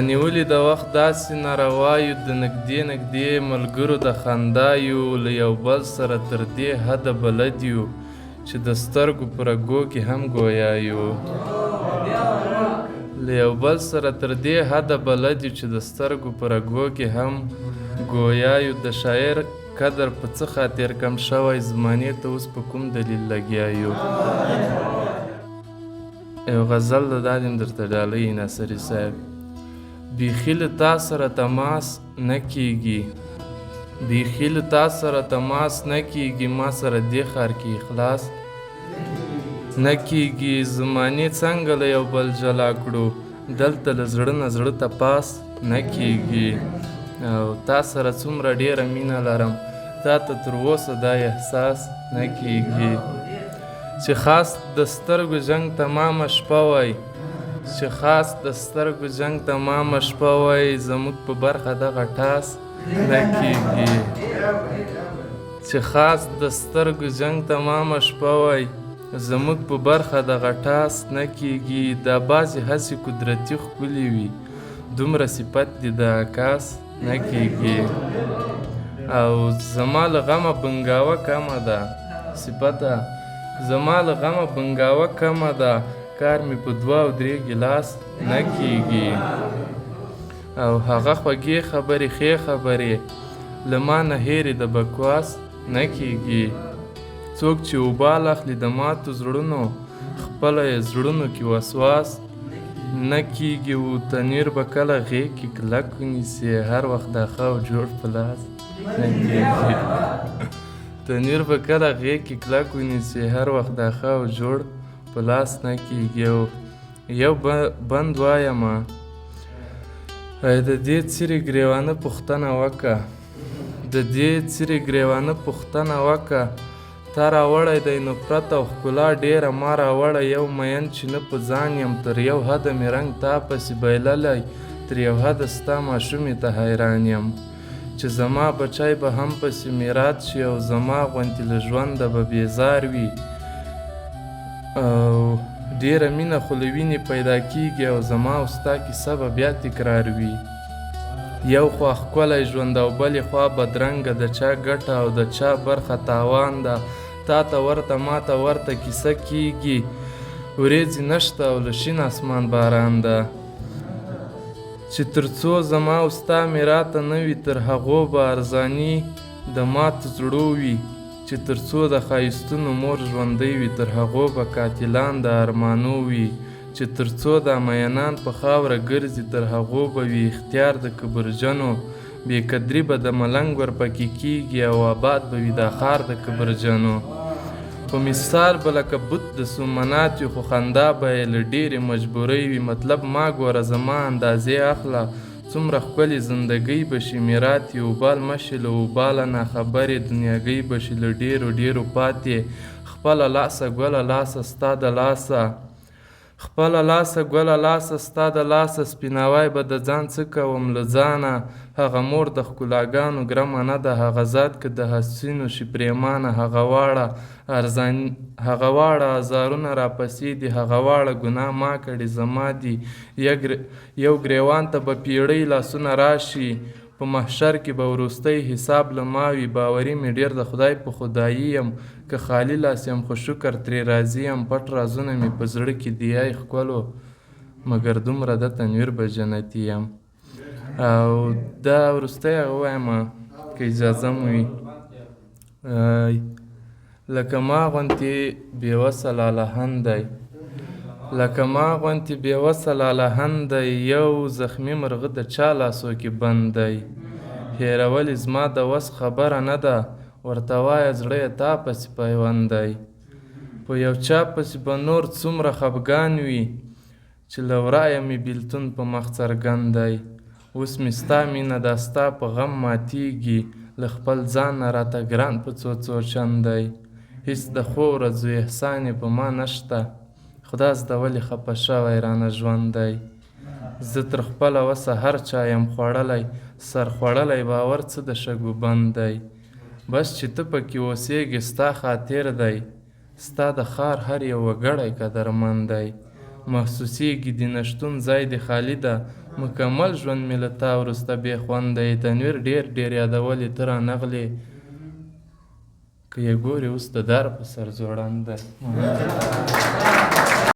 نیولې د وخت داسې ناروا یو د نږدې نږدې ملګرو د خندا یو له یو بل سره تر دې حده بلد یو چې د سترګو په رګو کې هم ګویا یو له یو بل سره تر دې حده بلد یو چې د سترګو په رګو کې هم ګویا یو د شاعر قدر په څه خاطر کم شوی زمانې ته اوس په کوم دلیل لګیا یو یو غزل د دادیم درته ډالۍ ناصري صاحب بیخي له تا سره تماس نه کیږي بیخي له تا سره تماس نه کیږي ما سره دې ښار کې اخلاص نه کیږي زمانې څنګه له یو بل جلا کړو دلته له زړه نه زړه ته پاس نه کیږي او تا سره څومره ډېره مینه لرم تا ته تر اوسه دا احساس نه کیږي چې خاص د سترګو جنګ تمامه شپه وای چې خاص د سترګو جنګ تمامه شپه وای زموږ په برخه دغه ټاس نه کیږي چې خاص د سترګو جنګ تمامه شپه وای زموږ په برخه دغه ټاس نه کیږي دا بعضې هسې قدرتي ښکلي وي دومره صفت دي د عکاس نه کیږي او زما له غمه بنګاوه کمه ده صفته زما له غمه بنګاوه کمه ده کار مې په 2 او 3 ګیلاس نه کیږي او هغه خوږې خبرې ښې خبرې له ما نه هېرې د بکواس نه کیږي څوک چې وبال اخلي د ماتو زړونو خپله یې زړونو کې وسواس نه کیږي و تنیر به کله غېږ کې کلک ونیسي هر وخت دا ښه او جوړ په لاس نه کیږي تنیر به کله غېږ کې کلک ونیسي هر وخت دا ښه او جوړ په لاس نه کیږي یو بند وایمه د دې څیرې ګریوانه پوښتنه وکړه د دې څیرې ګریوانه پوښتنه وکړه تا راوړی دی نفرت او ښکلا ډېره ما راوړی یو مین چې نه په ځان یم تر یو حده مې رنګ تا پسې بایللی تر یو حده ستا ماشومې ته حیران یم چې زما بچی به هم پسې میرات شي او زما غوندې له ژونده به بیزار وي او ډېره مینه خو له وینې پیدا کیږي او زما او ستا کیسه به بیا تکرار وي یو خوا ښکلی ژوند او بلې خوا بدرنګه د چا ګټه او د چا برخه تاوان ده تا ته ورته ما ته ورته کیسه کیږي ورېځې نشته او له شین اسمان باران ده چې تر څو زما او ستا مې راته نه وي تر هغو به ارزاني د ماتو زړو وي چې تر څو د ښایستونو مور ژوندی وي تر هغو به قاتلان د ارمانو وي چې تر څو دا مینان په خاوره ګرځي تر هغو به وي اختیار د کبرجنو بې قدري به د ملنګ ورپکې کیږي او آباد به وي دا ښار د کبرجنو په مثال به لکه بت د سومنات وي خو خندا به یې له ډېرې مجبورۍ وي مطلب ما ګوره زما اندازې اخله څومره ښکلې زندګۍ به شي میرات یې وبال مشي له وباله ناخبرې دنیاګۍ به شي له ډېرو ډېرو پاتې خپله لاسه ګله لاسه ستا د لاسه خپله لاسه ګله لاسه ستا د لاسه سپیناوی به د ځان څه کوم له ځانه هغه مور د ښکلاګانو ګرمه نه ده هغه ذات که د حسینو شي پرېمانه هغه واړه ازارونه راپسې دي هغه واړه ګناه ما کړې زما دي یو ګریوان ته به پیړۍ لاسونه راشي په محشر کې به وروستی حساب له ما وي باوري مې ډېر د خدای په خدایي یم که خالي لاس یم خو شکر ترې راضي یم پټ رازونه مې په زړه کې دي ای ښکلو مګر دومره د تنویر به جنتي یم او دا وروستی هغه وایمه که اجازه مو وي لکه ما غوندې بېوسه لالهند دی لکه ما غوندې بېوسه لالهند دی یو زخمي مرغه د چا لاسو کې بند دی هېرول یې زما د وس خبره نه ده ورته وایه زړه یې تا پسې پیوند دی په یو چا پسې به نور څومره خفګان وي چې له ورایه مې بېلتون په مخ څرګند دی اوس مې ستا مینه دا ستا په غم ماتیږي له خپل ځان نه راته ګران په څو چند دی هېڅ د ښو ورځو احسان یې په ما نشته خدا زده ولې خفه شوی رانه ژوند دی زه تر خپله وسه هر چا یم خوړلی سر خوړلی باور څه د شګو بند دی بس چې ته پکې اوسېږې ستا خاطر دی ستا د ښار هر یو وګړی قدرمند دی محسوسیږي د نشتون ځای د خالی ده مکمل ژوند مې له تا وروسته بې خونده یې تنویر ډېر ډېر یادولې ته رانغلې که یې ګورې اوس د در په سر ځوړند دی